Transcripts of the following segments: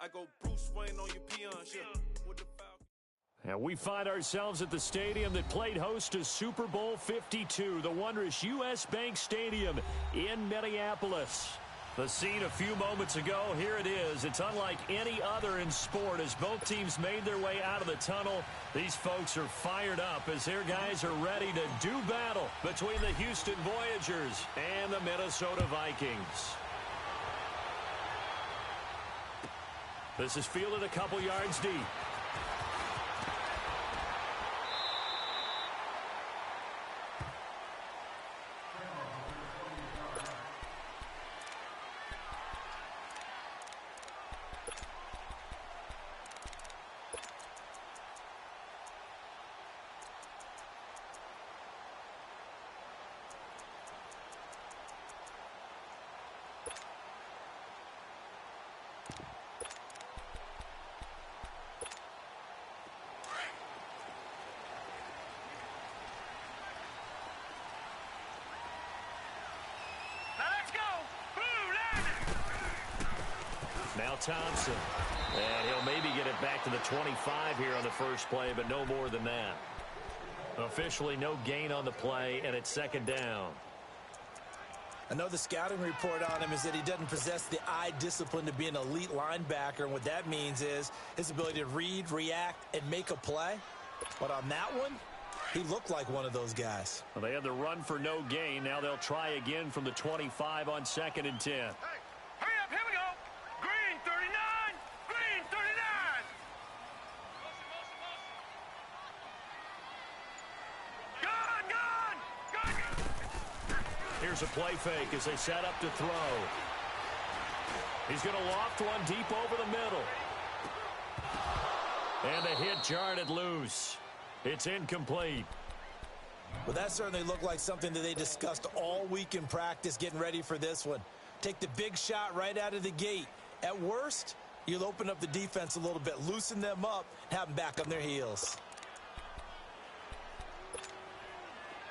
I go Bruce Wayne on your peons, with the Falcons. And we find ourselves at the stadium that played host to Super Bowl 52, the wondrous U.S. Bank Stadium in Minneapolis. The scene a few moments ago, here it is. It's unlike any other in sport as both teams made their way out of the tunnel. These folks are fired up as their guys are ready to do battle between the Houston Voyagers and the Minnesota Vikings. This is fielded a couple yards deep. Now Thompson, and he'll maybe get it back to the 25 here on the first play, but no more than that. Officially no gain on the play, and it's second down. I know the scouting report on him is that he doesn't possess the eye discipline to be an elite linebacker, and what that means is his ability to read, react, and make a play. But on that one, he looked like one of those guys. Well, they had the run for no gain. Now they'll try again from the 25 on 2nd and 10. Hey, hurry up, here we go. Green 39, green 39. Gone. Here's a play fake as they set up to throw. He's going to loft one deep over the middle. And the hit jarred it loose. It's incomplete. Well, that certainly looked like something that they discussed all week in practice getting ready for this one. Take the big shot right out of the gate. At worst, you'll open up the defense a little bit, loosen them up, have them back on their heels.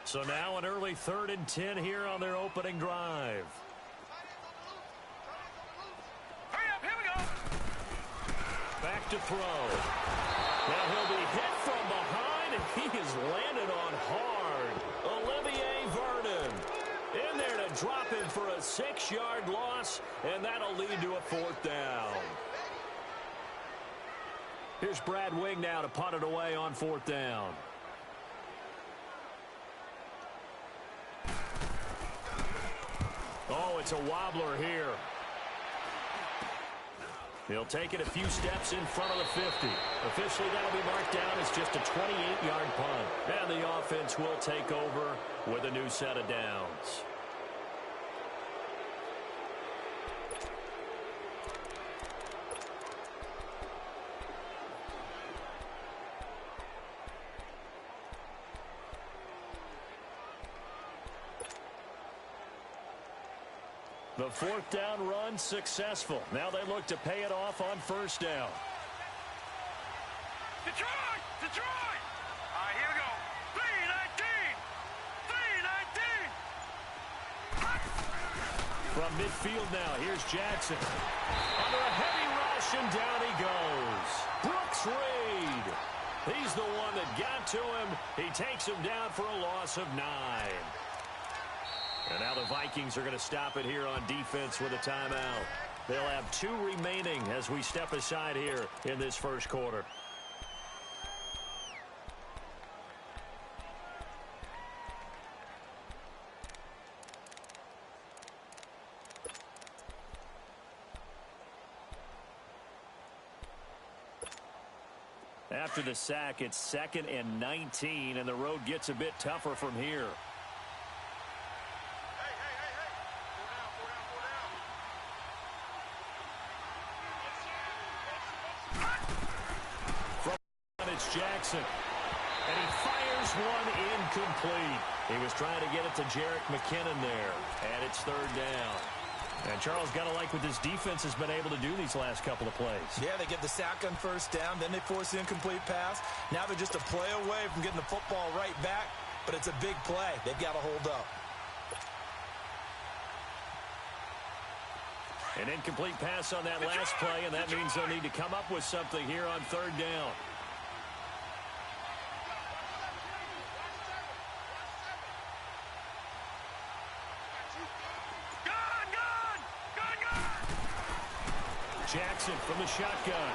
So now an early 3rd and 10 here on their opening drive. Hurry up, here we go. Back to throw. Now he'll be hit from behind, and he is landed on hard. Olivier Vernon in there to drop him for a 6-yard loss, and that'll lead to a 4th down. Here's Brad Wing now to punt it away on 4th down. Oh, it's a wobbler here. He'll take it a few steps in front of the 50. Officially, that'll be marked down as just a 28-yard punt. And the offense will take over with a new set of downs. The 4th down run successful. Now they look to pay it off on 1st down. Detroit! Detroit! All right, here we go. 3-19! 3-19! From midfield now, here's Jackson. Under a heavy rush, and down he goes. Brooks Reed. He's the one that got to him. He takes him down for a loss of 9. And now the Vikings are going to stop it here on defense with a timeout. They'll have 2 remaining as we step aside here in this first quarter. After the sack, it's 2nd and 19, and the road gets a bit tougher from here. It's Jackson, and he fires one incomplete. He was trying to get it to Jerick McKinnon there, and it's 3rd down. And Charles, got to like what this defense has been able to do these last couple of plays. Yeah, they get the sack on 1st down, then they force the incomplete pass. Now they're just a play away from getting the football right back, but it's a big play. They've got to hold up. An incomplete pass on that last play, and that means they'll need to come up with something here on third down. Jackson from the shotgun.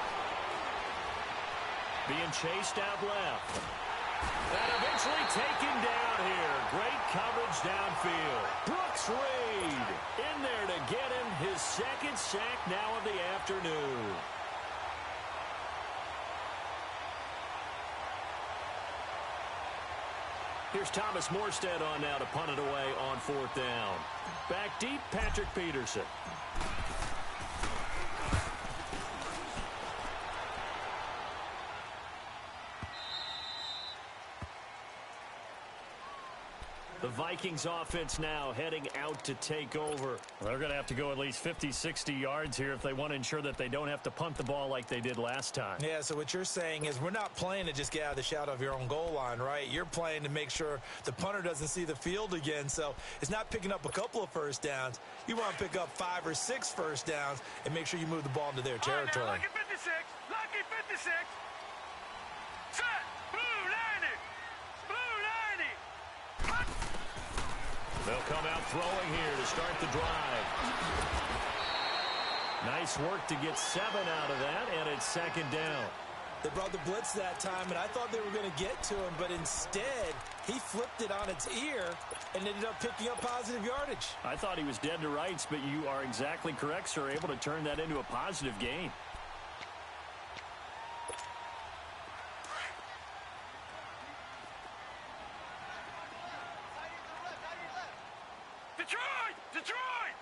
Being chased out left. And eventually taken down here. Great coverage downfield. Brooks Reed in there to get him his second sack now of the afternoon. Here's Thomas Morstead on now to punt it away on fourth down. Back deep, Patrick Peterson. The Vikings offense now heading out to take over. They're going to have to go at least 50, 60 yards here if they want to ensure that they don't have to punt the ball like they did last time. Yeah, so what you're saying is we're not playing to just get out of the shadow of your own goal line, right? You're playing to make sure the punter doesn't see the field again. So it's not picking up a couple of first downs. You want to pick up 5 or 6 first downs and make sure you move the ball into their territory. Lucky 56. Lucky 56. Set. Blue 90. Blue 90. They'll come out throwing here to start the drive. Nice work to get 7 out of that, and it's second down. They brought the blitz that time, and I thought they were going to get to him, but instead he flipped it on its ear and ended up picking up positive yardage. I thought he was dead to rights, but you are exactly correct, sir. Able to turn that into a positive gain. Detroit!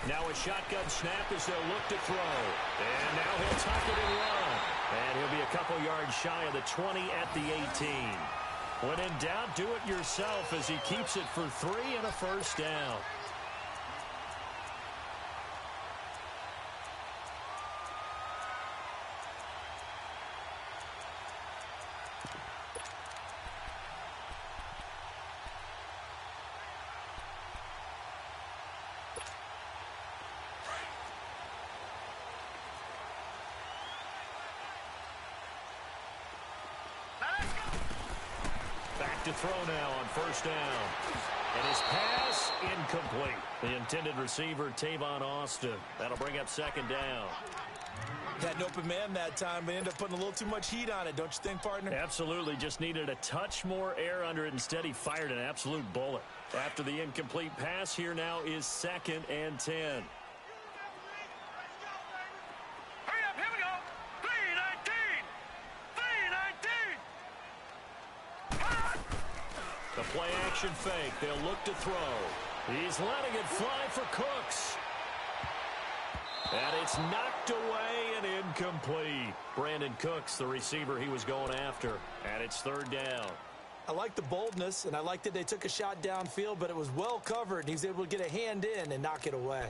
Now a shotgun snap as they'll look to throw. And now he'll tuck it and run. And he'll be a couple yards shy of the 20 at the 18. When in doubt, do it yourself as he keeps it for 3 and a first down. To throw now on first down. And his pass incomplete. The intended receiver, Tavon Austin. That'll bring up second down. Had an open man that time, but ended up putting a little too much heat on it, don't you think, partner? Absolutely. Just needed a touch more air under it. Instead, he fired an absolute bullet. After the incomplete pass, here now is 2nd and 10. Hurry up, here we go. 319. 319. The play action fake. They'll look to throw. He's letting it fly for Cooks. And it's knocked away and incomplete. Brandon Cooks, the receiver he was going after. And it's third down. I like the boldness, and I like that they took a shot downfield, but it was well covered, and he was able to get a hand in and knock it away.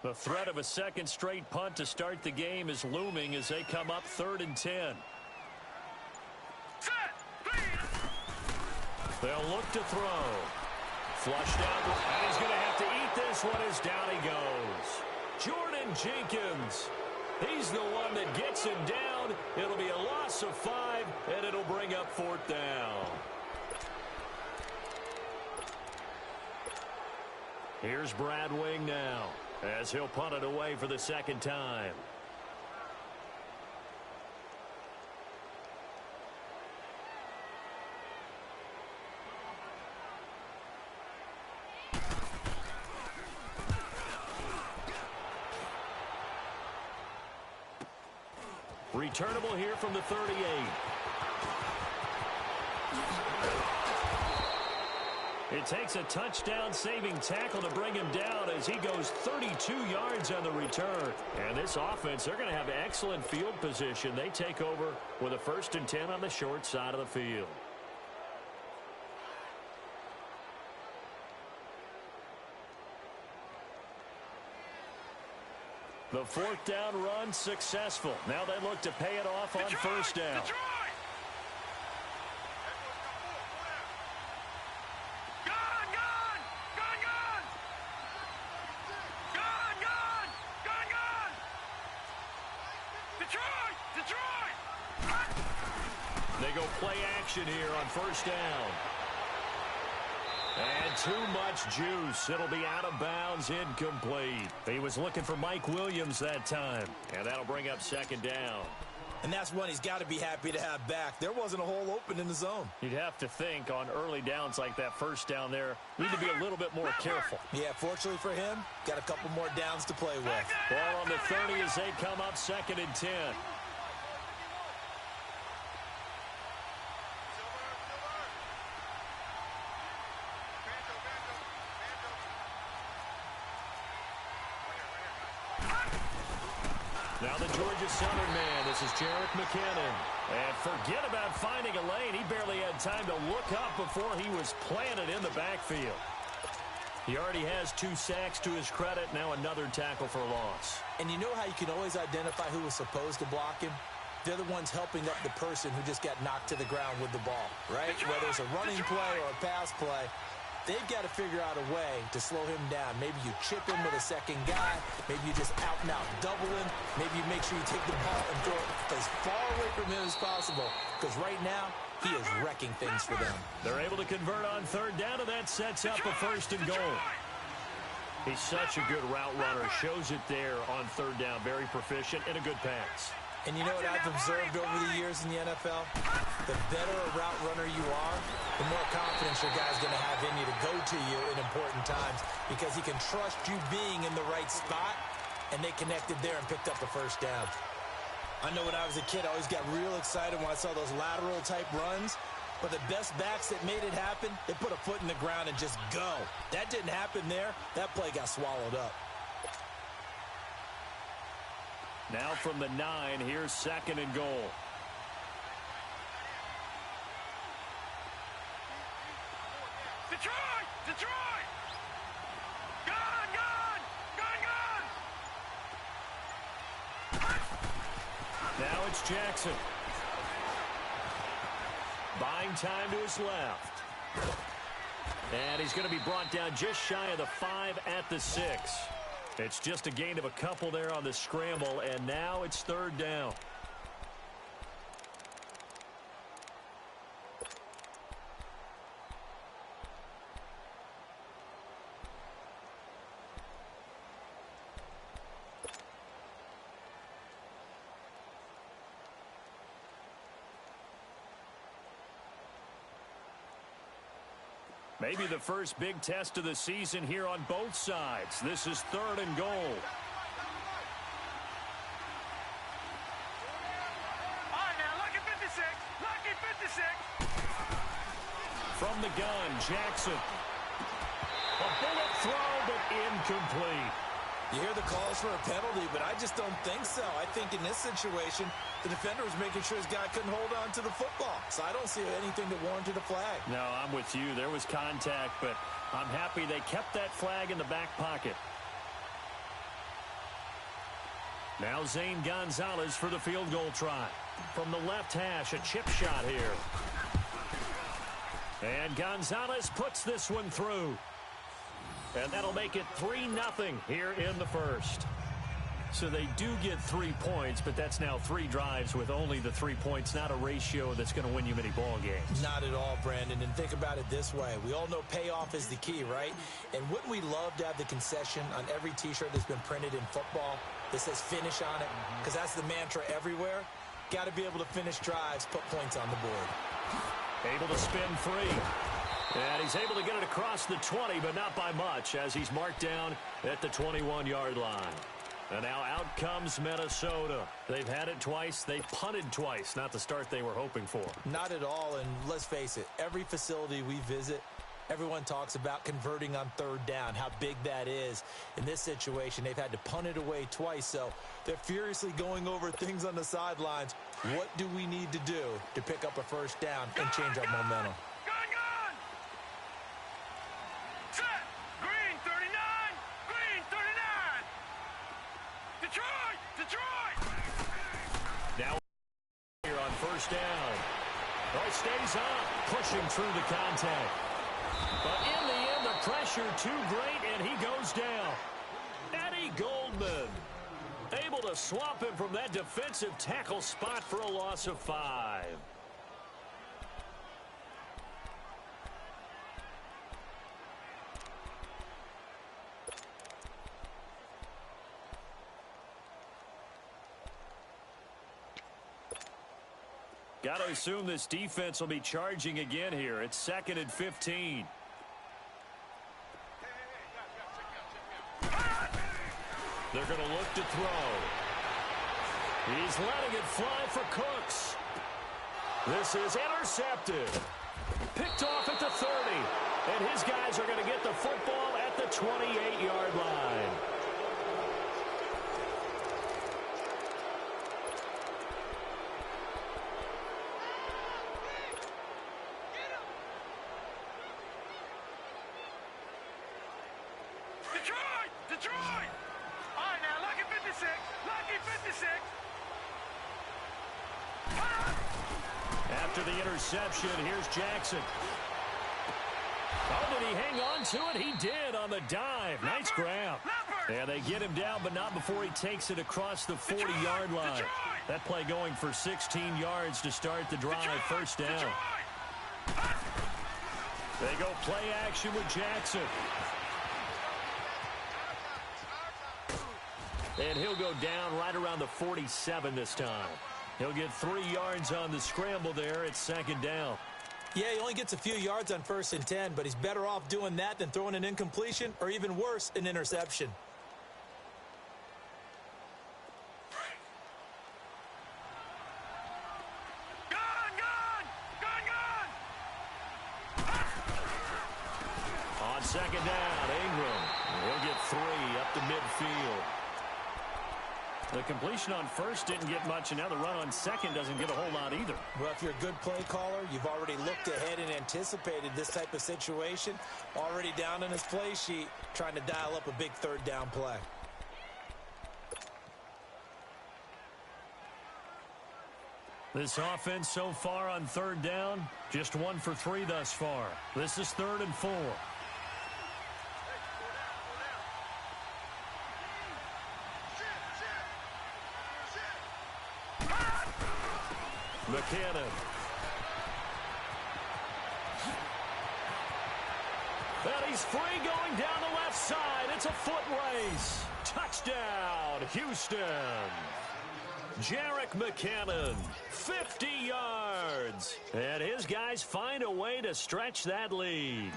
The threat of a second straight punt to start the game is looming as they come up 3rd and 10. They'll look to throw. Flushed out, and he's going to have to eat this one as down he goes. Jordan Jenkins. He's the one that gets him down. It'll be a loss of 5, and it'll bring up 4th down. Here's Brad Wing now, as he'll punt it away for the second time. Returnable here from the 38. It takes a touchdown-saving tackle to bring him down as he goes 32 yards on the return. And this offense, they're going to have excellent field position. They take over with a 1st and 10 on the short side of the field. The fourth down run successful. Now they look to pay it off on first down. Detroit! Gun, gun! Gun, gun! Gun, gun! Gun, gun! Detroit! Detroit! They go play action here on first down. And too much juice. It'll be out of bounds, incomplete. He was looking for Mike Williams that time. And that'll bring up second down. And that's one he's got to be happy to have back. There wasn't a hole open in the zone. You'd have to think on early downs like that first down there, need to be a little bit more careful. Yeah, fortunately for him, got a couple more downs to play with. Ball on the 30 as they come up 2nd and 10. Now the Georgia Southern man, this is Jerick McKinnon. And forget about finding a lane. He barely had time to look up before he was planted in the backfield. He already has 2 sacks to his credit. Now another tackle for loss. And you know how you can always identify who was supposed to block him? They're the ones helping up the person who just got knocked to the ground with the ball, right? Whether it's a running play or a pass play, they've got to figure out a way to slow him down. Maybe you chip him with a second guy. Maybe you just out-and-out double him. Maybe you make sure you take the ball and throw it as far away from him as possible. Because right now, he is wrecking things for them. They're able to convert on third down, and that sets up a 1st and goal. He's such a good route runner. Shows it there on third down. Very proficient and a good pass. And you know what I've observed over the years in the NFL? The better a route runner you are, the more confidence your guy's going to have in you to go to you in important times because he can trust you being in the right spot, and they connected there and picked up the first down. I know when I was a kid, I always got real excited when I saw those lateral-type runs, but the best backs that made it happen, they put a foot in the ground and just go. That didn't happen there. That play got swallowed up. Now from the 9, here's 2nd and goal. Detroit! Detroit! Gun, gun! Gun, gun! Now it's Jackson. Buying time to his left. And he's going to be brought down just shy of the 5 at the 6. It's just a gain of a couple there on the scramble, and now it's third down. Maybe the first big test of the season here on both sides. This is 3rd and goal. All right, now, lucky 56. Lucky 56. From the gun, Jackson. A bullet throw, but incomplete. You hear the calls for a penalty, but I just don't think so. I think in this situation, the defender was making sure his guy couldn't hold on to the football. So I don't see anything that warranted a flag. No, I'm with you. There was contact, but I'm happy they kept that flag in the back pocket. Now Zane Gonzalez for the field goal try. From the left hash, a chip shot here. And Gonzalez puts this one through. And that'll make it 3-0 here in the first. So they do get 3 points, but that's now 3 drives with only the 3 points, not a ratio that's going to win you many ball games. Not at all, Brandon. And think about it this way. We all know payoff is the key, right? And wouldn't we love to have the concession on every T-shirt that's been printed in football that says finish on it? Because that's the mantra everywhere. Got to be able to finish drives, put points on the board. Able to spin free. And he's able to get it across the 20, but not by much, as he's marked down at the 21-yard line. And now out comes Minnesota. They've had it twice. They punted twice. Not the start they were hoping for. Not at all, and let's face it, every facility we visit, everyone talks about converting on third down, how big that is. In this situation, they've had to punt it away twice, so they're furiously going over things on the sidelines. What do we need to do to pick up a first down and change our momentum? Set. Green 39. Green 39. Detroit. Detroit! Now here on first down. Oh, he stays up, pushing through the contact. But in the end, the pressure too great, and he goes down. Eddie Goldman able to swap him from that defensive tackle spot for a loss of 5. Got to assume this defense will be charging again here. It's 2nd and 15. They're going to look to throw. He's letting it fly for Cooks. This is intercepted. Picked off at the 30. And his guys are going to get the football at the 28-yard line. Detroit! All right, now, lucky 56. Lucky 56. After the interception, here's Jackson. Oh, did he hang on to it? He did on the dive. Nice grab. And they get him down, but not before he takes it across the 40-yard line. That play going for 16 yards to start the drive. First down. They go play action with Jackson. And he'll go down right around the 47 this time. He'll get 3 yards on the scramble there. It's 2nd down. Yeah, he only gets a few yards on 1st and 10, but he's better off doing that than throwing an incompletion or even worse, an interception. On 2nd down, Ingram. He'll get 3 up to midfield. The completion on 1st didn't get much, and now the run on 2nd doesn't get a whole lot either. Well, if you're a good play caller, you've already looked ahead and anticipated this type of situation. Already down on his play sheet, trying to dial up a big 3rd down play. This offense so far on 3rd down, just 1 for 3 thus far. This is 3rd and 4. McKinnon. And he's free going down the left side. It's a foot race. Touchdown, Houston. Jerick McKinnon, 50 yards. And his guys find a way to stretch that lead.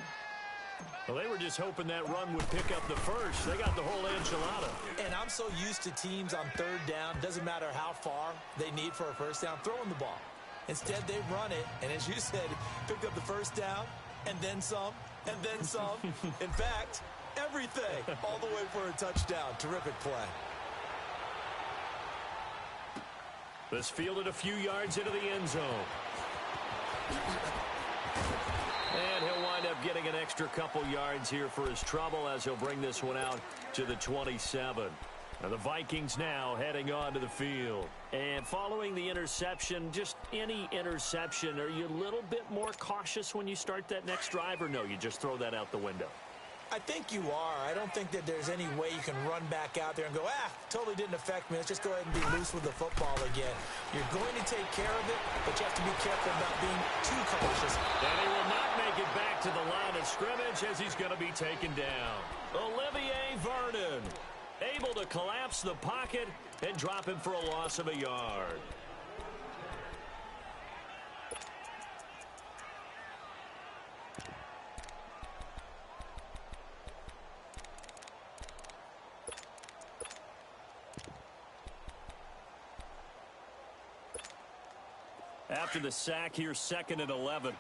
Well, they were just hoping that run would pick up the first. They got the whole enchilada. And I'm so used to teams on 3rd down, doesn't matter how far they need for a 1st down, throwing the ball. Instead, they run it, and as you said, picked up the 1st down, and then some, and then some. In fact, everything, all the way for a touchdown. Terrific play. This fielded a few yards into the end zone. And he'll wind up getting an extra couple yards here for his trouble as he'll bring this one out to the 27. And the Vikings now heading on to the field. And following the interception, just any interception, are you a little bit more cautious when you start that next drive, or no, you just throw that out the window? I think you are. I don't think that there's any way you can run back out there and go, totally didn't affect me. Let's just go ahead and be loose with the football again. You're going to take care of it, but you have to be careful about being too cautious. And he will not make it back to the line of scrimmage as he's going to be taken down. Olivier Vernon able to collapse the pocket and drop him for a loss of a yard. After the sack, here's 2nd and 11.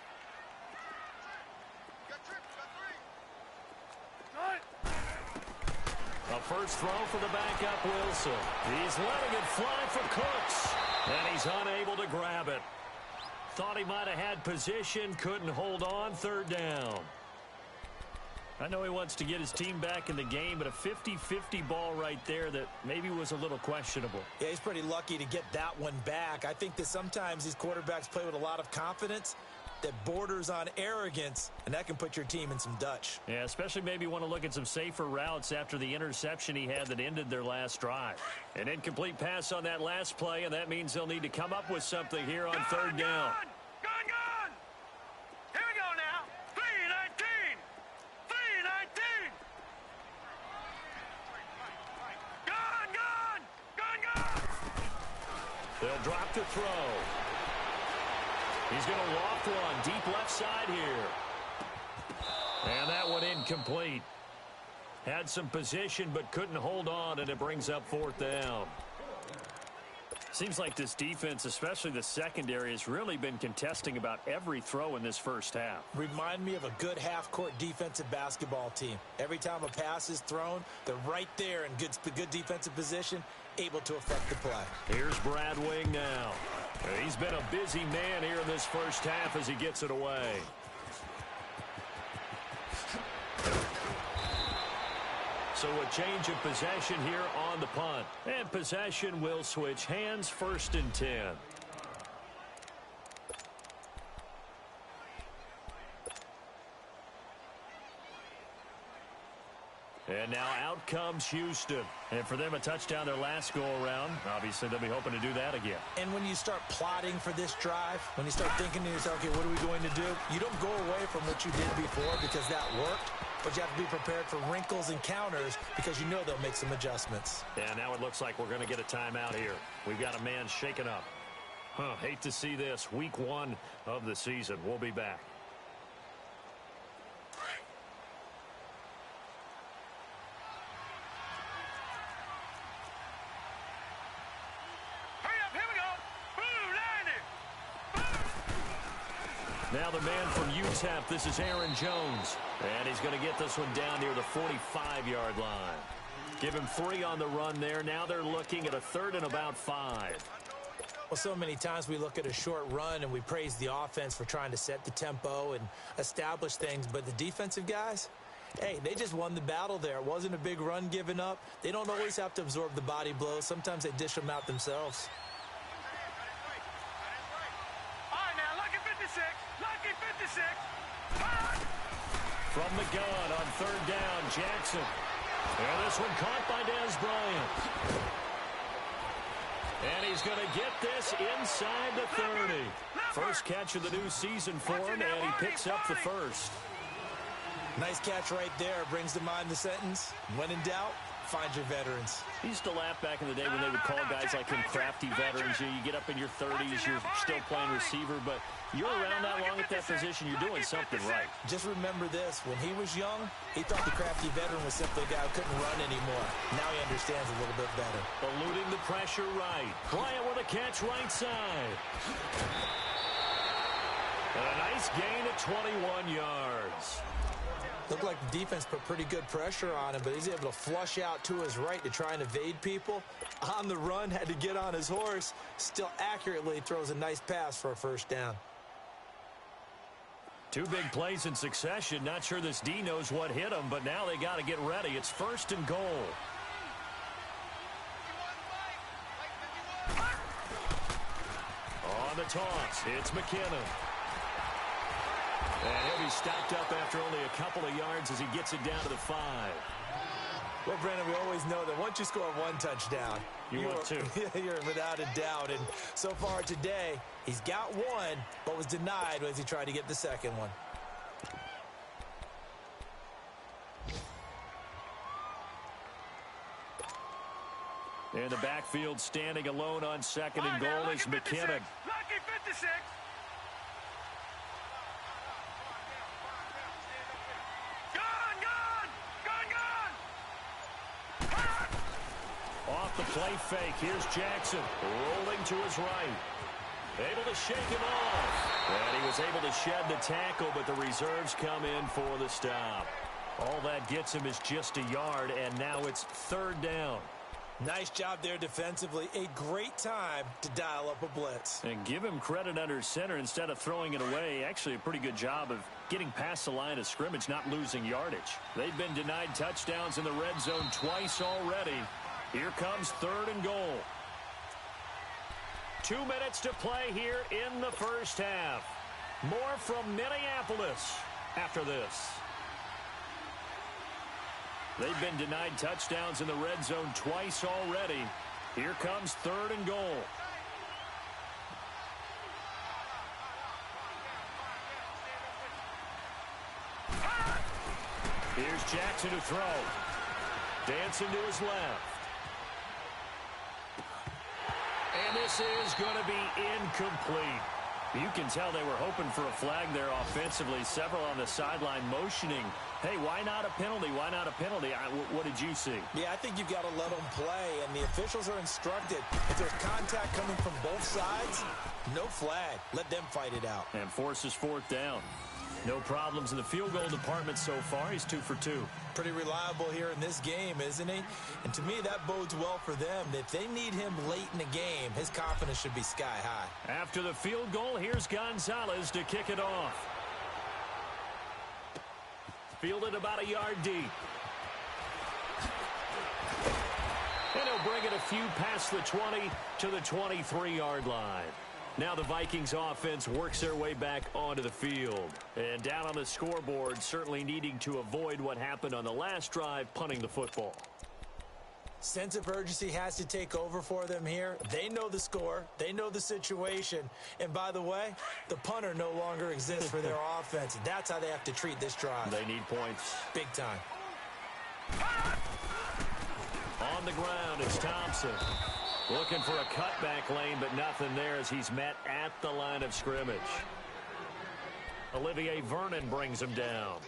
A first throw for the backup Wilson. He's letting it fly for Cooks, and he's unable to grab it. Thought he might have had position, couldn't hold on. 3rd down. I know he wants to get his team back in the game, but a 50-50 ball right there that maybe was a little questionable. Yeah, he's pretty lucky to get that one back. I think that sometimes these quarterbacks play with a lot of confidence that borders on arrogance, and that can put your team in some Dutch. Yeah, especially maybe want to look at some safer routes after the interception he had that ended their last drive. An incomplete pass on that last play, and that means they'll need to come up with something here on third down. Gone! Here we go now. 3-19. 3-19. Gone! They'll drop to throw. He's going to loft one deep left side here. And that one incomplete. Had some position but couldn't hold on, and it brings up fourth down. Seems like this defense, especially the secondary, has really been contesting about every throw in this first half. Remind me of a good half-court defensive basketball team. Every time a pass is thrown, they're right there in good defensive position, able to affect the play. Here's Brad Wing now. He's been a busy man here in this first half as he gets it away. So a change of possession here on the punt. And possession will switch hands, 1st and 10. And now out comes Houston. And for them, a touchdown their last go-around. Obviously, they'll be hoping to do that again. And when you start plotting for this drive, when you start thinking to yourself, okay, what are we going to do? You don't go away from what you did before because that worked. But you have to be prepared for wrinkles and counters because you know they'll make some adjustments. Yeah, now it looks like we're going to get a timeout here. We've got a man shaken up. Hate to see this. Week 1 of the season. We'll be back. Now the man from UTEP, this is Aaron Jones. And he's going to get this one down near the 45-yard line. Give him 3 on the run there. Now they're looking at a 3rd and about 5. Well, so many times we look at a short run and we praise the offense for trying to set the tempo and establish things. But the defensive guys, hey, they just won the battle there. It wasn't a big run given up. They don't always have to absorb the body blows. Sometimes they dish them out themselves. From the gun on 3rd down, Jackson. And this one caught by Dez Bryant. And he's going to get this inside the 30. First catch of the new season for him, and he picks up the 1st. Nice catch right there. Brings to mind the sentence, when in doubt, find your veterans. He used to laugh back in the day when they would call guys like him crafty veterans. You get up in your 30s, you're still playing receiver, but you're around that long at that position, you're doing something right. Just remember this, when he was young, he thought the crafty veteran was simply a guy who couldn't run anymore. Now he understands a little bit better. Eluding the pressure right. Bryant with a catch right side. And a nice gain at 21 yards. Looked like the defense put pretty good pressure on him, but he's able to flush out to his right to try and evade people. On the run, had to get on his horse. Still accurately throws a nice pass for a 1st down. 2 big plays in succession. Not sure this D knows what hit him, but now they got to get ready. It's 1st and goal. On the toss, it's McKinnon. And he'll be stopped up after only a couple of yards as he gets it down to the 5. Well, Brandon, we always know that once you score 1 touchdown, you want 2. You're without a doubt. And so far today, he's got 1, but was denied as he tried to get the 2nd one. In the backfield, standing alone on 2nd and goal is McKinnon. Lucky 56. Off the play fake, here's Jackson, rolling to his right. Able to shake him off. And he was able to shed the tackle, but the reserves come in for the stop. All that gets him is just a yard, and now it's 3rd down. Nice job there defensively. A great time to dial up a blitz. And give him credit under center instead of throwing it away. Actually, a pretty good job of getting past the line of scrimmage, not losing yardage. They've been denied touchdowns in the red zone twice already. Here comes 3rd and goal. 2 minutes to play here in the first half. More from Minneapolis after this. They've been denied touchdowns in the red zone twice already. Here comes 3rd and goal. Here's Jackson to throw. Dancing to his left. And this is going to be incomplete. You can tell they were hoping for a flag there offensively. Several on the sideline motioning, hey, why not a penalty? Why not a penalty? What did you see? Yeah, I think you've got to let them play, and the officials are instructed. If there's contact coming from both sides, no flag. Let them fight it out. And forces 4th down. No problems in the field goal department so far. He's 2 for 2. Pretty reliable here in this game, isn't he? And to me, that bodes well for them. If they need him late in the game, his confidence should be sky high. After the field goal, here's Gonzalez to kick it off. Fielded about a yard deep. And he'll bring it a few past the 20 to the 23-yard line. Now the Vikings offense works their way back onto the field. And down on the scoreboard, certainly needing to avoid what happened on the last drive, punting the football. Sense of urgency has to take over for them here. They know the score. They know the situation. And by the way, the punter no longer exists for their offense. That's how they have to treat this drive. They need points. Big time. On the ground, it's Thompson. Looking for a cutback lane, but nothing there as he's met at the line of scrimmage. Olivier Vernon brings him down.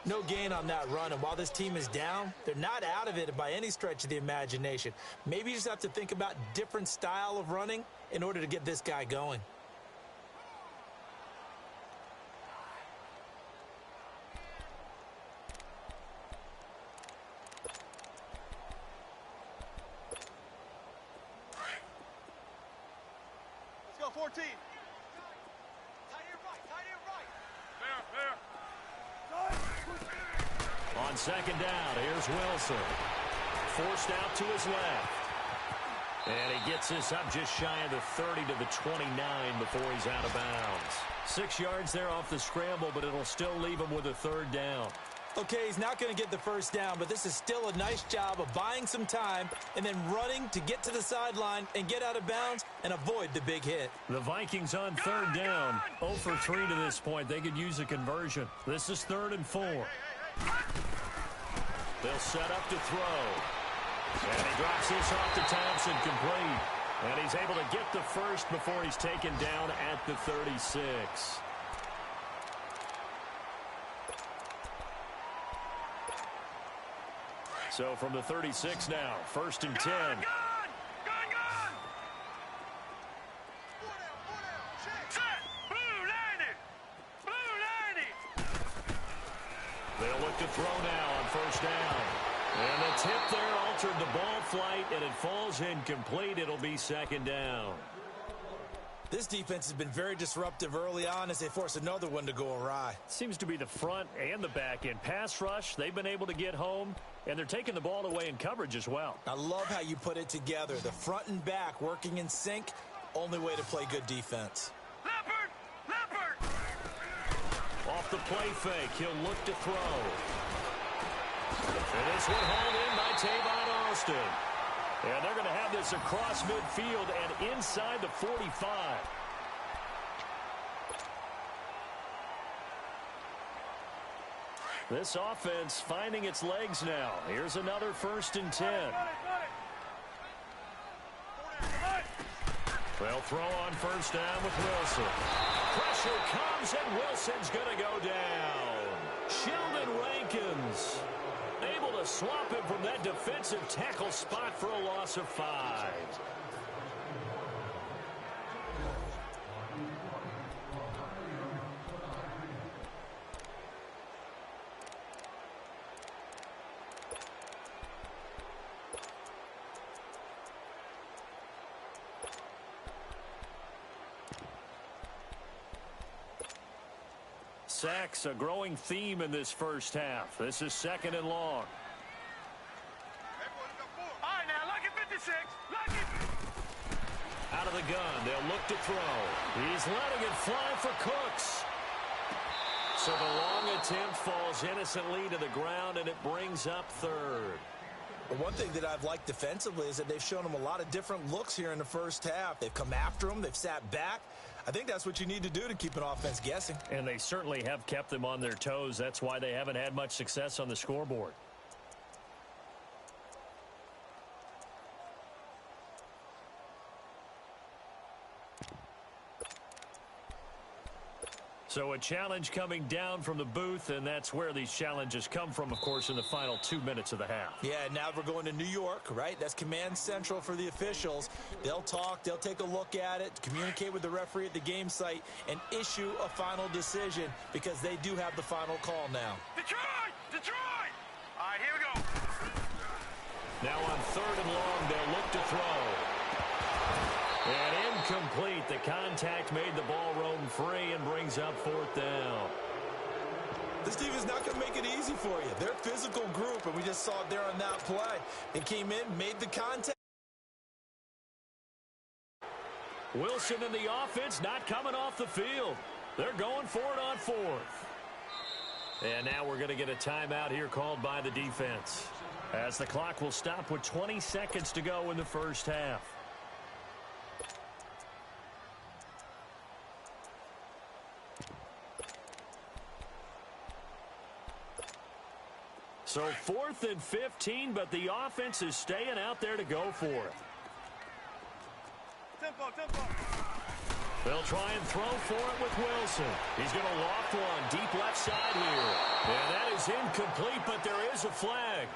No gain on that run, and while this team is down, they're not out of it by any stretch of the imagination. Maybe you just have to think about different style of running in order to get this guy going. Let's go, 14. Tight end right. Fair. On 2nd down, here's Wilson. Forced out to his left. And he gets this up just shy of the 30 to the 29 before he's out of bounds. 6 yards there off the scramble, but it'll still leave him with a 3rd down. Okay, he's not going to get the 1st down, but this is still a nice job of buying some time and then running to get to the sideline and get out of bounds and avoid the big hit. The Vikings on 3rd down. 0 for 3 to this point. They could use a conversion. This is 3rd and 4. They'll set up to throw. And he drops this off to Thompson, complete. And he's able to get the 1st before he's taken down at the 36. So from the 36 now, 1st and 10. Gone! Set! Blue 90! They'll look to throw now on 1st down. And the tip there altered the ball flight, and it falls incomplete. It'll be 2nd down. This defense has been very disruptive early on as they force another one to go awry. Seems to be the front and the back end. Pass rush, they've been able to get home, and they're taking the ball away in coverage as well. I love how you put it together. The front and back working in sync, only way to play good defense. Leopard! Off the play fake, he'll look to throw. And this one hauled in by Tavon Austin. And they're going to have this across midfield and inside the 45. This offense finding its legs now. Here's another 1st and 10. They'll throw on 1st down with Wilson. Pressure comes, and Wilson's going to go down. Sheldon Rankins able to swap him from that defensive tackle spot for a loss of 5. Sacks, a growing theme in this first half. This is 2nd and long. All right, now, lucky 56. Lucky. Out of the gun, they'll look to throw. He's letting it fly for Cooks. So the long attempt falls innocently to the ground, and it brings up 3rd. One thing that I've liked defensively is that they've shown them a lot of different looks here in the first half. They've come after them. They've sat back. I think that's what you need to do to keep an offense guessing. And they certainly have kept them on their toes. That's why they haven't had much success on the scoreboard. So a challenge coming down from the booth, and that's where these challenges come from, of course, in the final 2 minutes of the half. Yeah, now we're going to New York, right? That's command central for the officials. They'll talk, they'll take a look at it, communicate with the referee at the game site, and issue a final decision because they do have the final call now. Detroit! Detroit! All right, here we go. Now on 3rd and long, they'll look to throw. And incomplete. The contact made the ball roam free and brings up 4th down. This team is not going to make it easy for you. They're a physical group, and we just saw it there on that play. They came in, made the contact. Wilson and the offense not coming off the field. They're going for it on 4th. And now we're going to get a timeout here called by the defense, as the clock will stop with 20 seconds to go in the first half. So 4th and 15, but the offense is staying out there to go for it. Tempo, tempo. They'll try and throw for it with Wilson. He's going to loft one deep left side here. And that is incomplete, but there is a flag.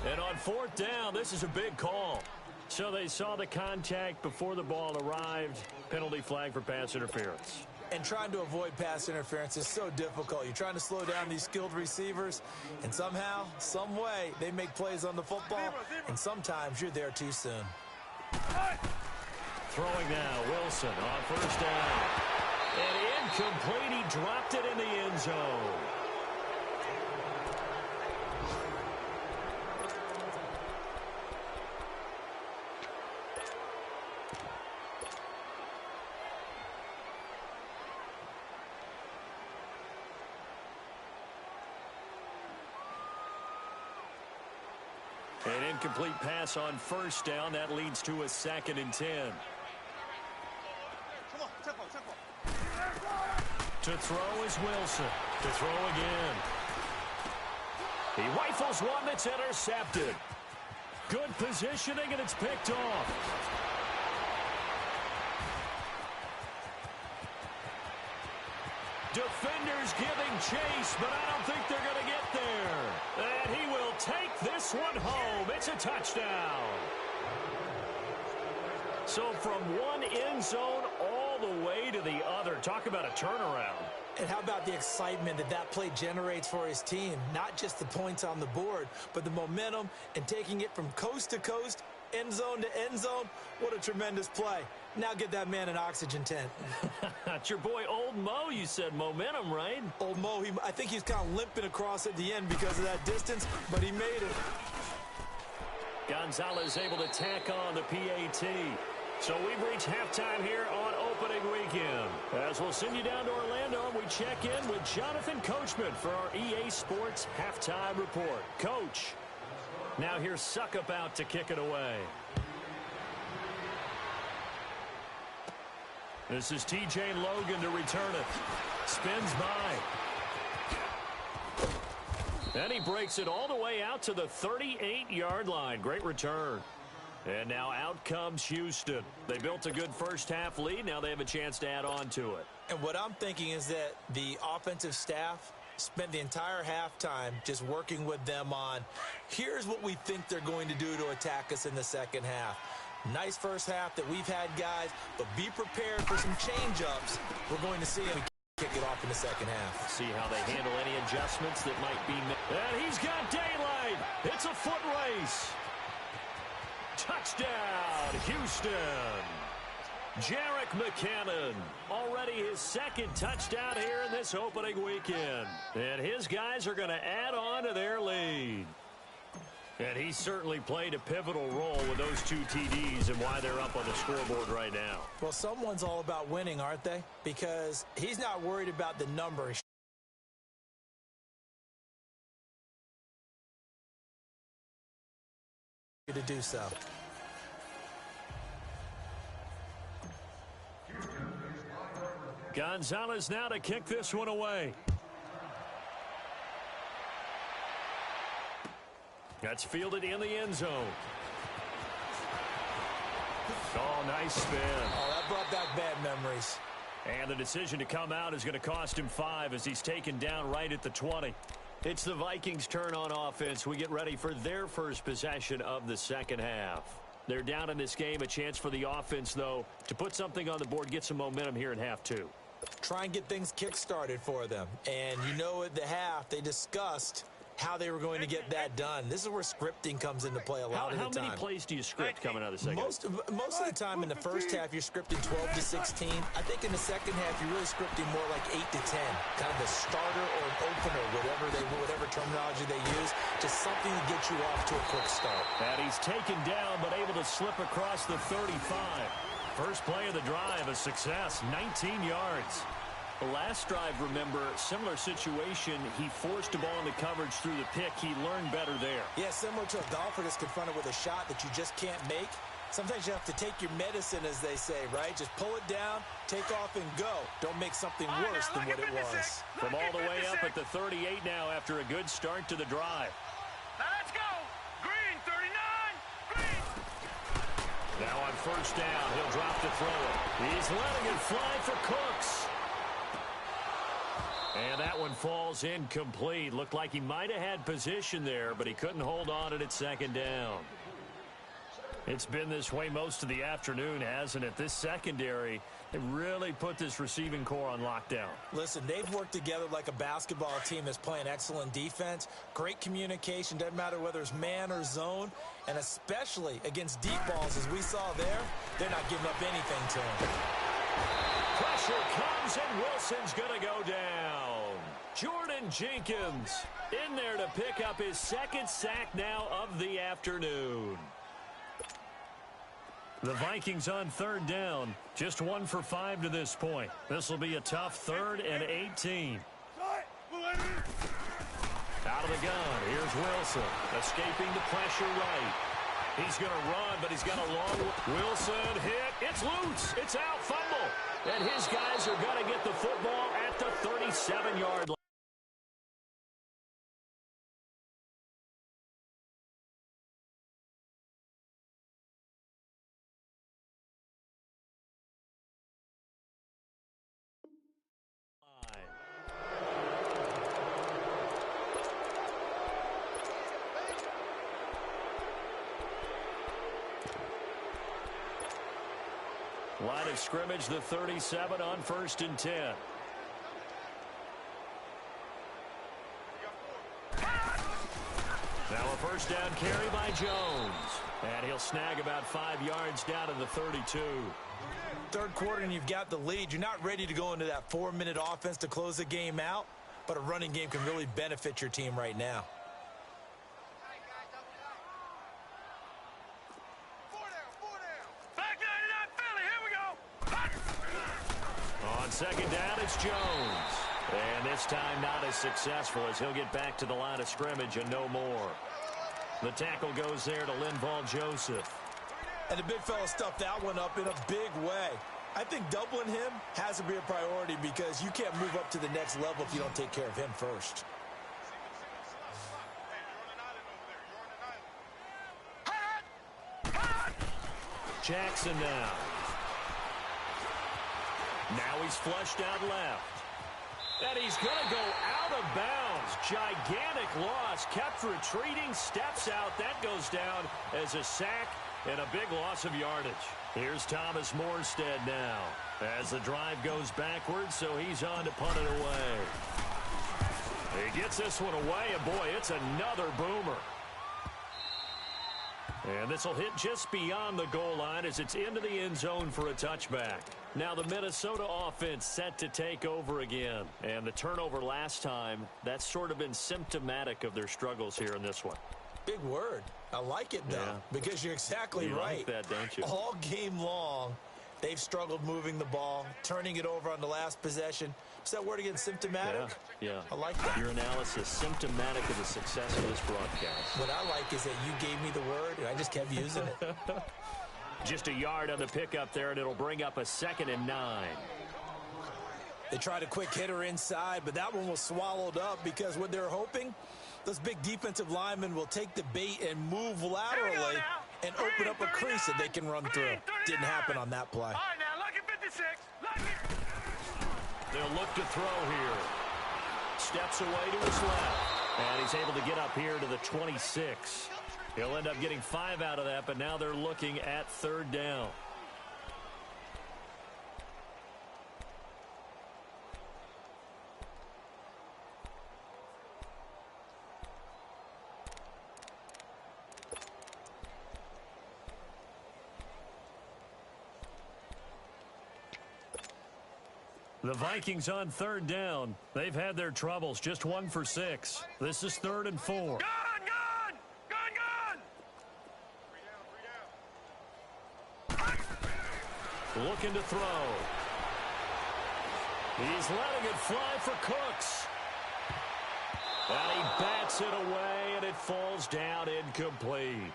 And on 4th down, this is a big call. So they saw the contact before the ball arrived. Penalty flag for pass interference. And trying to avoid pass interference is so difficult. You're trying to slow down these skilled receivers, and somehow, some way, they make plays on the football, and sometimes you're there too soon. Throwing now, Wilson on 1st down. And incomplete, he dropped it in the end zone. An incomplete pass on 1st down. That leads to a 2nd and 10. To throw is Wilson. To throw again. He rifles one that's intercepted. Good positioning, and it's picked off. Defenders giving chase, but I don't think they're going to get there. And he will take this one home. It's a touchdown. So from one end zone all the way to the other. Talk about a turnaround. And how about the excitement that that play generates for his team? Not just the points on the board, but the momentum and taking it from coast to coast, end zone to end zone. What a tremendous play. Now get that man an oxygen tent. It's your boy Old Mo, you said. Momentum, right? Old Mo, I think he's kind of limping across at the end because of that distance, but he made it. Gonzalez able to tack on the PAT. So we've reached halftime here on opening weekend. As we'll send you down to Orlando, and we check in with Jonathan Coachman for our EA Sports Halftime Report. Coach, now here's Suckup out to kick it away. This is TJ Logan to return it. Spins by. And he breaks it all the way out to the 38-yard line. Great return. And now out comes Houston. They built a good first-half lead. Now they have a chance to add on to it. And what I'm thinking is that the offensive staff spent the entire halftime just working with them on, here's what we think they're going to do to attack us in the second half. Nice first half that we've had, guys, but be prepared for some change-ups. We're going to see them kick it off in the second half. See how they handle any adjustments that might be made. And he's got daylight. It's a foot race. Touchdown, Houston. Jerick McKinnon, already his second touchdown here in this opening weekend. And his guys are going to add on to their lead. And he certainly played a pivotal role with those 2 TDs and why they're up on the scoreboard right now. Well, someone's all about winning, aren't they? Because he's not worried about the numbers. To do so. Gonzalez now to kick this one away. That's fielded in the end zone. Oh, nice spin. Oh, that brought back bad memories. And the decision to come out is going to cost him 5 as he's taken down right at the 20. It's the Vikings' turn on offense. We get ready for their first possession of the second half. They're down in this game. A chance for the offense, though, to put something on the board, get some momentum here in half 2. Try and get things kick-started for them. And you know at the half, they discussed how they were going to get that done. This is where scripting comes into play a lot of the time. How many plays do you script coming out of the second? Most of the time in the first half, you're scripting 12 to 16. I think in the second half, you're really scripting more like 8 to 10. Kind of a starter or an opener, whatever terminology they use. Just something to get you off to a quick start. And he's taken down, but able to slip across the 35. First play of the drive, a success, 19 yards. The last drive, remember, similar situation. He forced a ball into coverage through the pick. He learned better there. Yeah, similar to a golfer that's confronted with a shot that you just can't make. Sometimes you have to take your medicine, as they say, right? Just pull it down, take off, and go. Don't make something worse than what it was. From all the way up at the 38 now after a good start to the drive. Now let's go. Green, 39. Green. Now on first down, he'll drop to throw it. He's letting it fly for Cooks. And that one falls incomplete. Looked like he might have had position there, but he couldn't hold on at second down. It's been this way most of the afternoon, hasn't it? This secondary, they really put this receiving core on lockdown. Listen, they've worked together like a basketball team that's playing excellent defense. Great communication. Doesn't matter whether it's man or zone. And especially against deep balls, as we saw there, they're not giving up anything to him. Pressure comes, and Wilson's going to go down. Jordan Jenkins in there to pick up his second sack now of the afternoon. The Vikings on third down, just 1 for 5 to this point. This will be a tough 3rd and 18. Out of the gun, here's Wilson, escaping the pressure right. He's going to run, but he's got a long... Wilson hit, it's loose, it's out, fumble. And his guys are going to get the football at the 37-yard line. Line of scrimmage, the 37 on 1st and 10. Now a first down carry by Jones. And he'll snag about 5 yards down to the 32. Third quarter and you've got the lead. You're not ready to go into that 4-minute offense to close the game out, but a running game can really benefit your team right now. Second down, it's Jones. And this time not as successful as he'll get back to the line of scrimmage and no more. The tackle goes there to Linval Joseph. And the big fella stuffed that one up in a big way. I think doubling him has to be a priority because you can't move up to the next level if you don't take care of him first. Jackson now. Now he's flushed out left. And he's going to go out of bounds. Gigantic loss. Kept retreating. Steps out. That goes down as a sack and a big loss of yardage. Here's Thomas Morstead now as the drive goes backwards, so he's on to punt it away. He gets this one away, and boy, it's another boomer. And this will hit just beyond the goal line as it's into the end zone for a touchback. Now the Minnesota offense set to take over again. And the turnover last time, that's sort of been symptomatic of their struggles here in this one. Big word. I like it, though, because you're exactly right. You like that, don't you? All game long, they've struggled moving the ball, turning it over on the last possession. Is that word again, symptomatic? Yeah. I like that. Your analysis, symptomatic of the success of this broadcast. What I like is that you gave me the word, and I just kept using it. Just a yard on the pickup there, and it'll bring up a 2nd and 9. They tried a quick hitter inside, but that one was swallowed up because what they're hoping, those big defensive linemen will take the bait and move laterally and open up a crease that they can run through. Didn't happen on that play. All right, now, lucky 56. Lucky. They'll look to throw here. Steps away to his left. And he's able to get up here to the 26. He'll end up getting 5 out of that, but now they're looking at 3rd down. The Vikings on 3rd down. They've had their troubles, just 1 for 6. This is 3rd and 4. Gun! Looking to throw. He's letting it fly for Cooks. And he bats it away, and it falls down incomplete.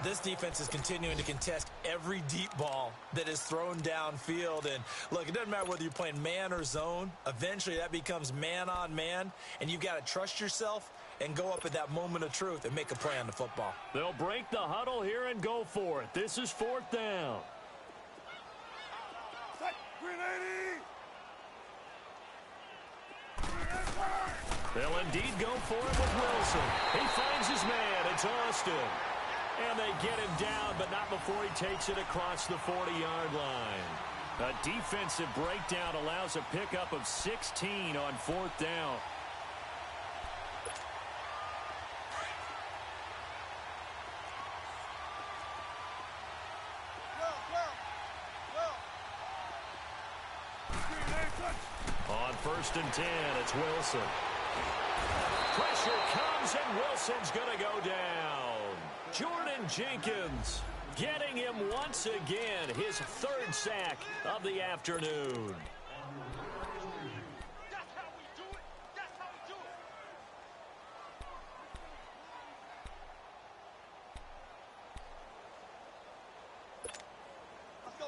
This defense is continuing to contest every deep ball that is thrown downfield. And, look, it doesn't matter whether you're playing man or zone. Eventually, that becomes man-on-man, and you've got to trust yourself and go up at that moment of truth and make a play on the football. They'll break the huddle here and go for it. This is 4th down. They'll indeed go for it with Wilson. He finds his man. It's Austin. And they get him down, but not before he takes it across the 40-yard line. A defensive breakdown allows a pickup of 16 on 4th down. On 1st and 10, it's Wilson. Pressure comes, and Wilson's going to go down. Jordan Jenkins getting him once again, his 3rd sack of the afternoon.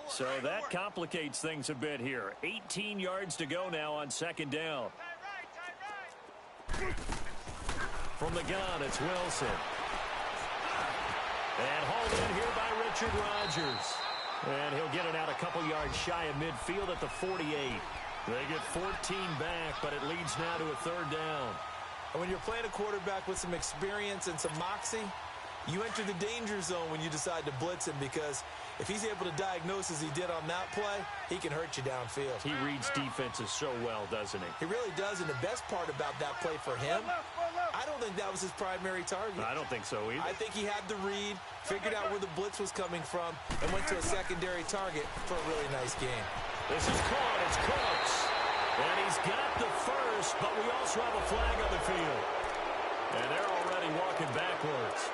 So that complicates things a bit here. 18 yards to go now on 2nd down. From the gun, it's Wilson. And hauled in here by Richard Rodgers. And he'll get it out a couple yards shy of midfield at the 48. They get 14 back, but it leads now to a 3rd down. And when you're playing a quarterback with some experience and some moxie, you enter the danger zone when you decide to blitz him, because if he's able to diagnose as he did on that play, he can hurt you downfield. He reads defenses so well, doesn't he? He really does, and the best part about that play for him, I don't think that was his primary target. I don't think so either. I think he had the read, figured out where the blitz was coming from, and went to a secondary target for a really nice game. This is caught. It's Cooks. And he's got the first, but we also have a flag on the field. And they're already walking backwards.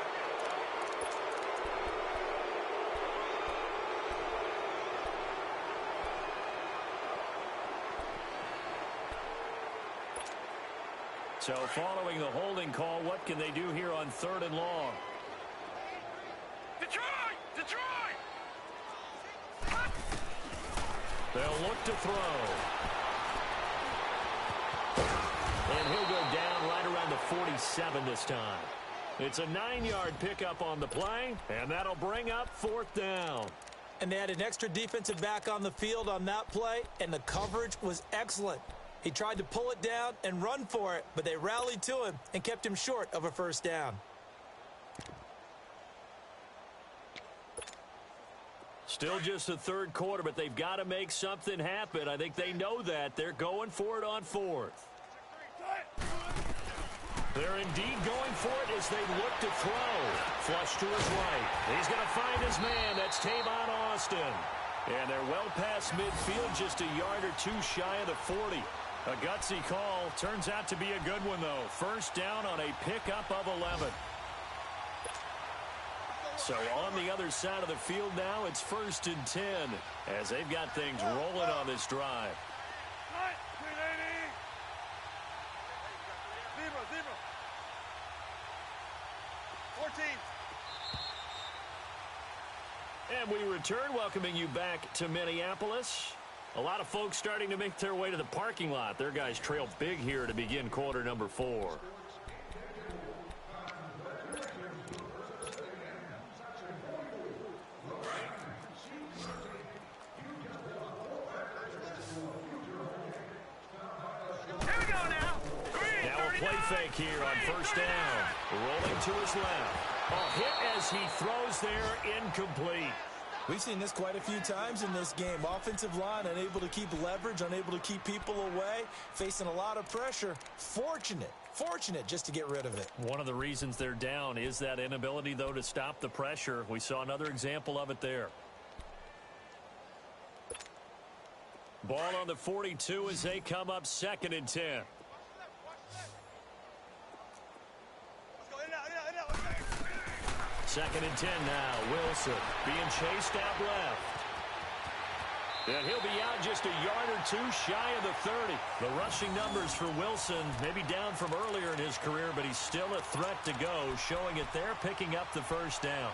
So following the holding call, what can they do here on 3rd and long? Detroit! Detroit! They'll look to throw. And he'll go down right around the 47 this time. It's a 9-yard pickup on the play, and that'll bring up 4th down. And they had an extra defensive back on the field on that play, and the coverage was excellent. He tried to pull it down and run for it, but they rallied to him and kept him short of a 1st down. Still just the 3rd quarter, but they've got to make something happen. I think they know that. They're going for it on 4th. They're indeed going for it as they look to throw. Flush to his right. He's going to find his man. That's Tavon Austin. And they're well past midfield, just a yard or two shy of the 40. A gutsy call. Turns out to be a good one, though. First down on a pickup of 11. So on the other side of the field now, it's 1st and 10 as they've got things rolling on this drive. And we return, welcoming you back to Minneapolis. A lot of folks starting to make their way to the parking lot. Their guys trail big here to begin quarter number 4. Fake here on first down. Rolling to his left. A hit as he throws there, incomplete. We've seen this quite a few times in this game. Offensive line unable to keep leverage, unable to keep people away, facing a lot of pressure. Fortunate just to get rid of it. One of the reasons they're down is that inability, though, to stop the pressure. We saw another example of it there. Ball on the 42 as they come up 2nd and 10. 2nd and 10 now. Wilson being chased out left. And he'll be out just a yard or two shy of the 30. The rushing numbers for Wilson maybe down from earlier in his career, but he's still a threat to go, showing it there, picking up the first down.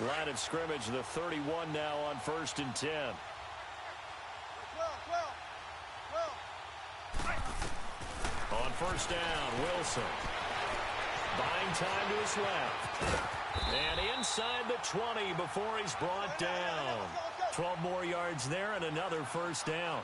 Line of scrimmage, the 31 now on 1st and 10. On first down, Wilson. Buying time to his left. And inside the 20 before he's brought down. 12 more yards there and another first down.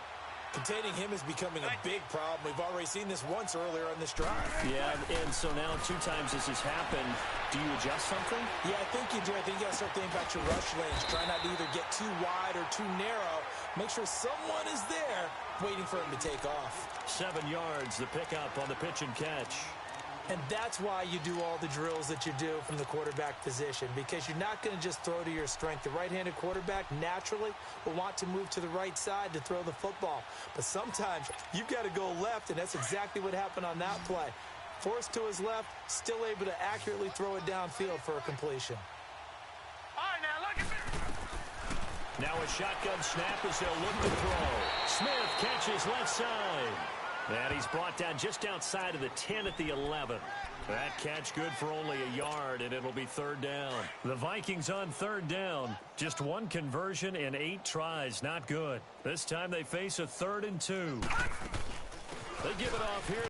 Containing him is becoming a big problem. We've already seen this once earlier on this drive. Yeah, and so now 2 times this has happened. Do you adjust something? Yeah, I think you do. I think you got to start thinking about your rush lanes. Try not to either get too wide or too narrow. Make sure someone is there waiting for him to take off. 7 yards, the pickup on the pitch and catch. And that's why you do all the drills that you do from the quarterback position, because you're not going to just throw to your strength. The right-handed quarterback naturally will want to move to the right side to throw the football. But sometimes you've got to go left, and that's exactly what happened on that play. Forced to his left, still able to accurately throw it downfield for a completion. All right, now look at this. Now a shotgun snap as they'll look to throw. Smith catches left side. And he's brought down just outside of the 10 at the 11. That catch good for only a yard, and it'll be 3rd down. The Vikings on 3rd down. Just 1 conversion in 8 tries. Not good. This time they face a 3rd and 2. They give it off here.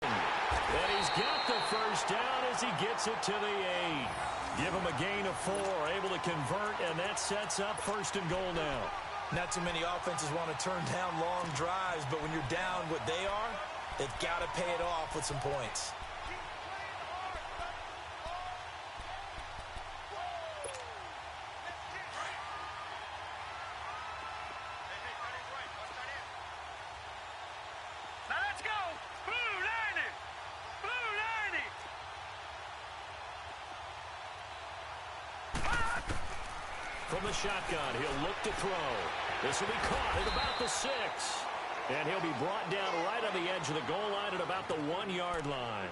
And he's got the first down as he gets it to the 8. Give him a gain of 4. Able to convert, and that sets up 1st and goal now. Not too many offenses want to turn down long drives, but when you're down what they are, they've got to pay it off with some points. Now let's go. Blue 90. Blue 90. From the shotgun, he'll look to throw. This will be caught at about the 6. And he'll be brought down right on the edge of the goal line at about the 1-yard line.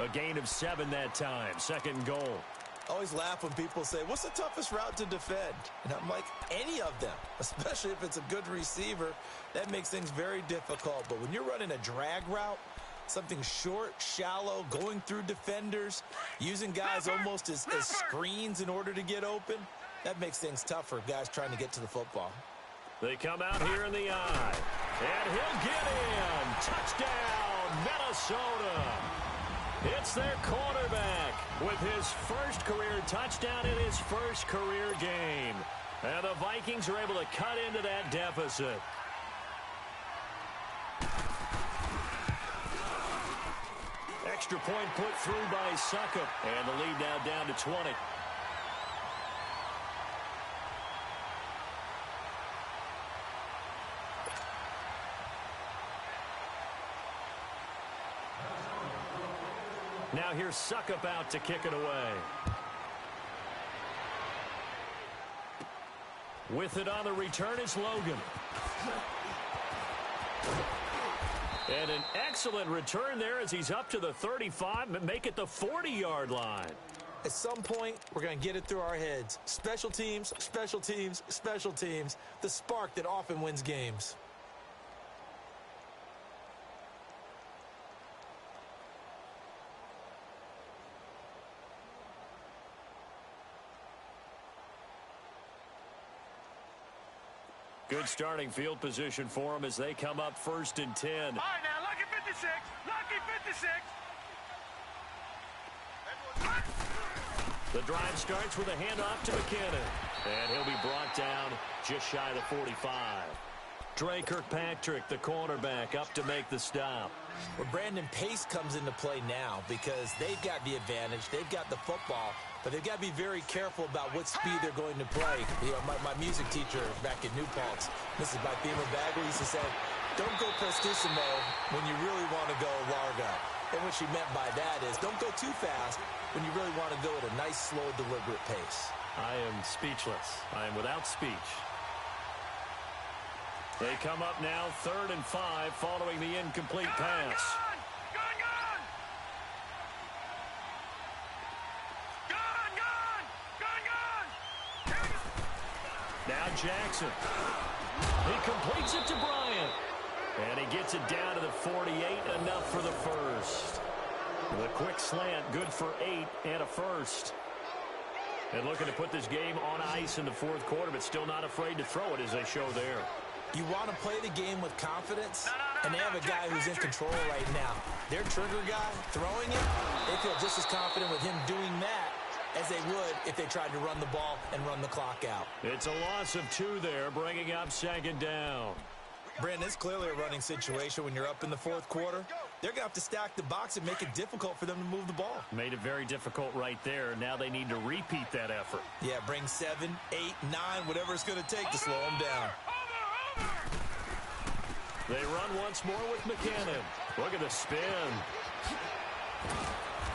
A gain of 7 that time. 2nd and goal. I always laugh when people say, what's the toughest route to defend? And I'm like, any of them, especially if it's a good receiver. That makes things very difficult. But when you're running a drag route, something short, shallow, going through defenders, using guys almost as screens in order to get open, that makes things tough for guys trying to get to the football. They come out here in the eye. And he'll get in. Touchdown, Minnesota. It's their quarterback with his first career touchdown in his first career game. And the Vikings are able to cut into that deficit. Extra point put through by Succop. And the lead now down to 20. Now here's Suckup out to kick it away. With it on the return is Logan. And an excellent return there as he's up to the 35 and make it the 40-yard line. At some point, we're going to get it through our heads. Special teams, special teams, special teams. The spark that often wins games. Good starting field position for them as they come up 1st and 10. All right, now, lucky 56. Lucky 56. The drive starts with a handoff to McKinnon. And he'll be brought down just shy of the 45. Dre Kirkpatrick, the cornerback, up to make the stop. Well, Brandon, pace comes into play now because they've got the advantage. They've got the football, but they've got to be very careful about what speed they're going to play. You know, my music teacher back in New Paltz, Mrs. Bythema Bagley, used to say, don't go prestissimo when you really want to go largo. And what she meant by that is don't go too fast when you really want to go at a nice, slow, deliberate pace. I am speechless. I am without speech. They come up now 3rd and 5 following the incomplete pass. Now Jackson. He completes it to Bryant. And he gets it down to the 48, enough for the first. The quick slant, good for 8 and a first. And looking to put this game on ice in the 4th quarter, but still not afraid to throw it as they show there. You want to play the game with confidence, and they have a guy who's in control right now. Their trigger guy, throwing it, they feel just as confident with him doing that as they would if they tried to run the ball and run the clock out. It's a loss of 2 there, bringing up 2nd down. Brandon, it's clearly a running situation when you're up in the 4th quarter. They're going to have to stack the box and make it difficult for them to move the ball. Made it very difficult right there. Now they need to repeat that effort. Yeah, bring 7, 8, 9, whatever it's going to take to slow them down. They run once more with McKinnon. Look at the spin.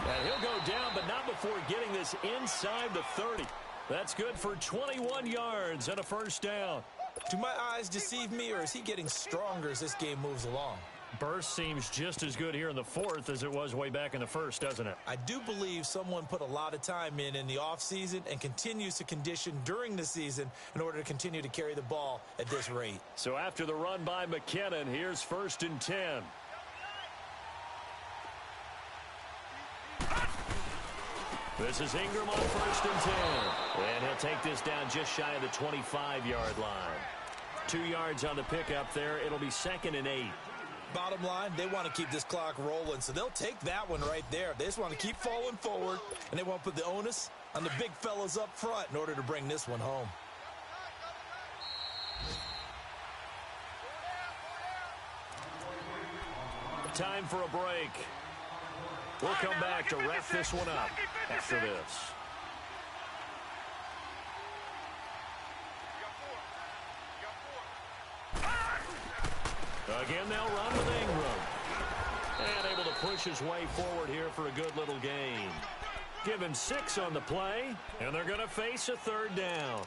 And he'll go down, but not before getting this inside the 30. That's good for 21 yards and a first down. Do my eyes deceive me, or is he getting stronger as this game moves along? Burst seems just as good here in the 4th as it was way back in the 1st, doesn't it? I do believe someone put a lot of time in the offseason and continues to condition during the season in order to continue to carry the ball at this rate. So after the run by McKinnon, here's 1st and 10. This is Ingram on 1st and 10. And he'll take this down just shy of the 25-yard line. 2 yards on the pickup there. It'll be 2nd and 8. Bottom line, they want to keep this clock rolling, so they'll take that one right there. They just want to keep falling forward, and they want to put the onus on the big fellas up front in order to bring this one home. Time for a break. We'll come back to wrap this one up after this. Again, they'll run with Ingram. And able to push his way forward here for a good little gain. Give him 6 on the play, and they're going to face a 3rd down.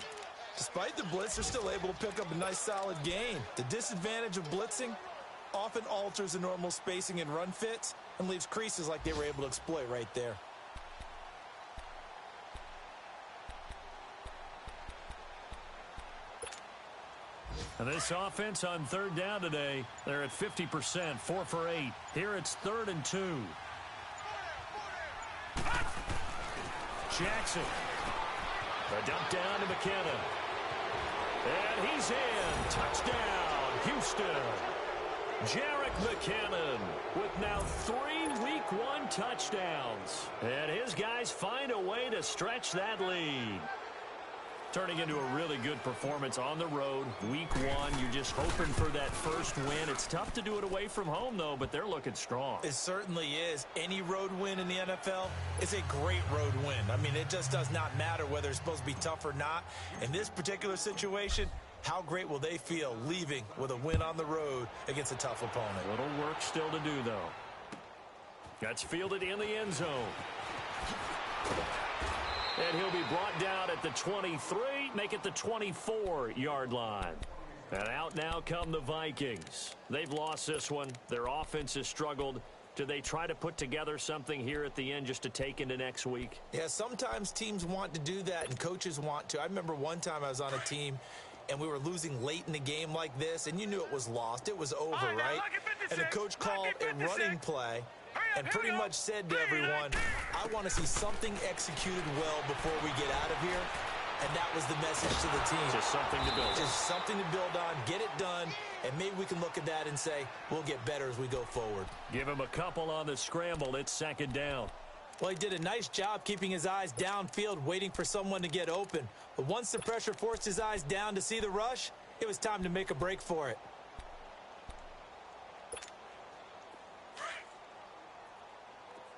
Despite the blitz, they're still able to pick up a nice solid gain. The disadvantage of blitzing often alters the normal spacing and run fits and leaves creases like they were able to exploit right there. And this offense on 3rd down today, they're at 50%, 4 for 8. Here it's 3rd and 2. Jackson. A dump down to McKinnon. And he's in. Touchdown, Houston. Jerick McKinnon with now 3 Week 1 touchdowns. And his guys find a way to stretch that lead. Turning into a really good performance on the road. Week 1, you're just hoping for that first win. It's tough to do it away from home, though, but they're looking strong. It certainly is. Any road win in the NFL is a great road win. I mean, it just does not matter whether it's supposed to be tough or not. In this particular situation, how great will they feel leaving with a win on the road against a tough opponent? A little work still to do, though. That's fielded in the end zone. And he'll be brought down at the 23, make it the 24-yard line. And out now come the Vikings. They've lost this one. Their offense has struggled. Do they try to put together something here at the end just to take into next week? Yeah, sometimes teams want to do that and coaches want to. I remember one time I was on a team and we were losing late in the game like this, and you knew it was lost. It was over, right? And the coach called a running play and pretty much said to everyone, I want to see something executed well before we get out of here. And that was the message to the team. Just something to build on. Just something to build on, get it done, and maybe we can look at that and say, we'll get better as we go forward. Give him a couple on the scramble. It's second down. Well, he did a nice job keeping his eyes downfield, waiting for someone to get open. But once the pressure forced his eyes down to see the rush, it was time to make a break for it.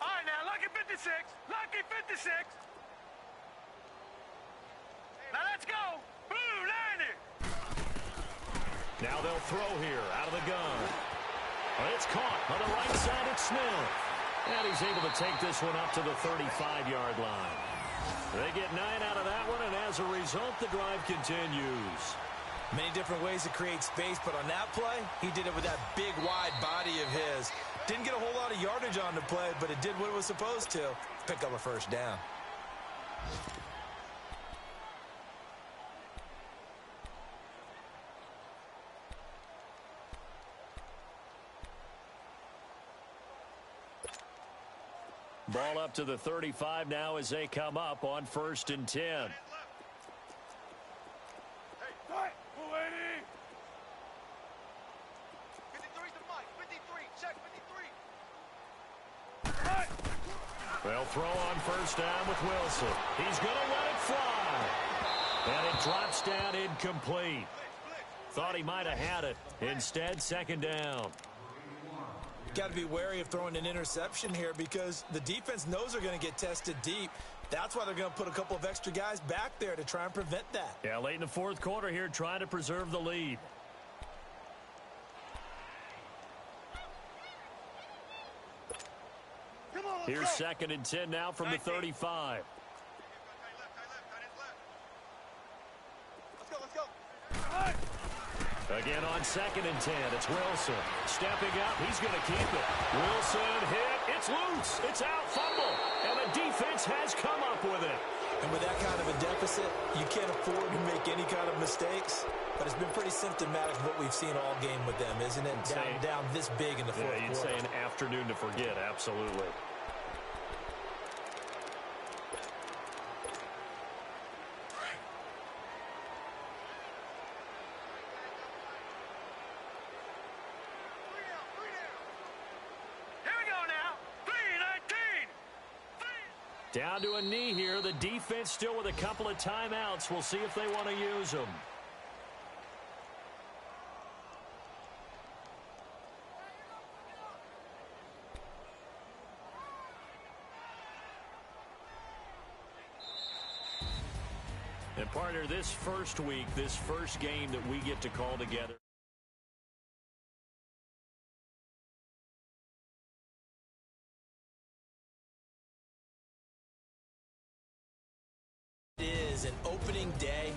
All right, now, lucky 56. Lucky 56. Now let's go. Blue, line it. Now they'll throw here out of the gun. Well, it's caught on the right side at Smith. And he's able to take this one up to the 35-yard line. They get 9 out of that one, and as a result, the drive continues. Many different ways to create space, but on that play, he did it with that big, wide body of his. Didn't get a whole lot of yardage on the play, but it did what it was supposed to. Pick up a first down. Ball up to the 35 now as they come up on 1st and 10. Hey, quiet. 53's the mic. 53. Check 53. They'll throw on 1st down with Wilson. He's going to let it fly. And it drops down incomplete. Thought he might have had it. Instead, 2nd down. Got to be wary of throwing an interception here because the defense knows they're going to get tested deep. That's why they're going to put a couple of extra guys back there to try and prevent that. Yeah, late in the 4th quarter here, trying to preserve the lead. Come on, Here's 2nd and 10 now from the 35. Let's go. Again on 2nd and 10, it's Wilson. Stepping up, he's going to keep it. Wilson hit, it's loose, it's out, fumble. And the defense has come up with it. And with that kind of a deficit, you can't afford to make any kind of mistakes. But it's been pretty symptomatic of what we've seen all game with them, isn't it? Down this big in the 4th quarter. Yeah, you'd say an afternoon to forget, absolutely. Down to a knee here. The defense still with a couple of timeouts. We'll see if they want to use them. And partner, this first week, this first game that we get to call together. It is an opening day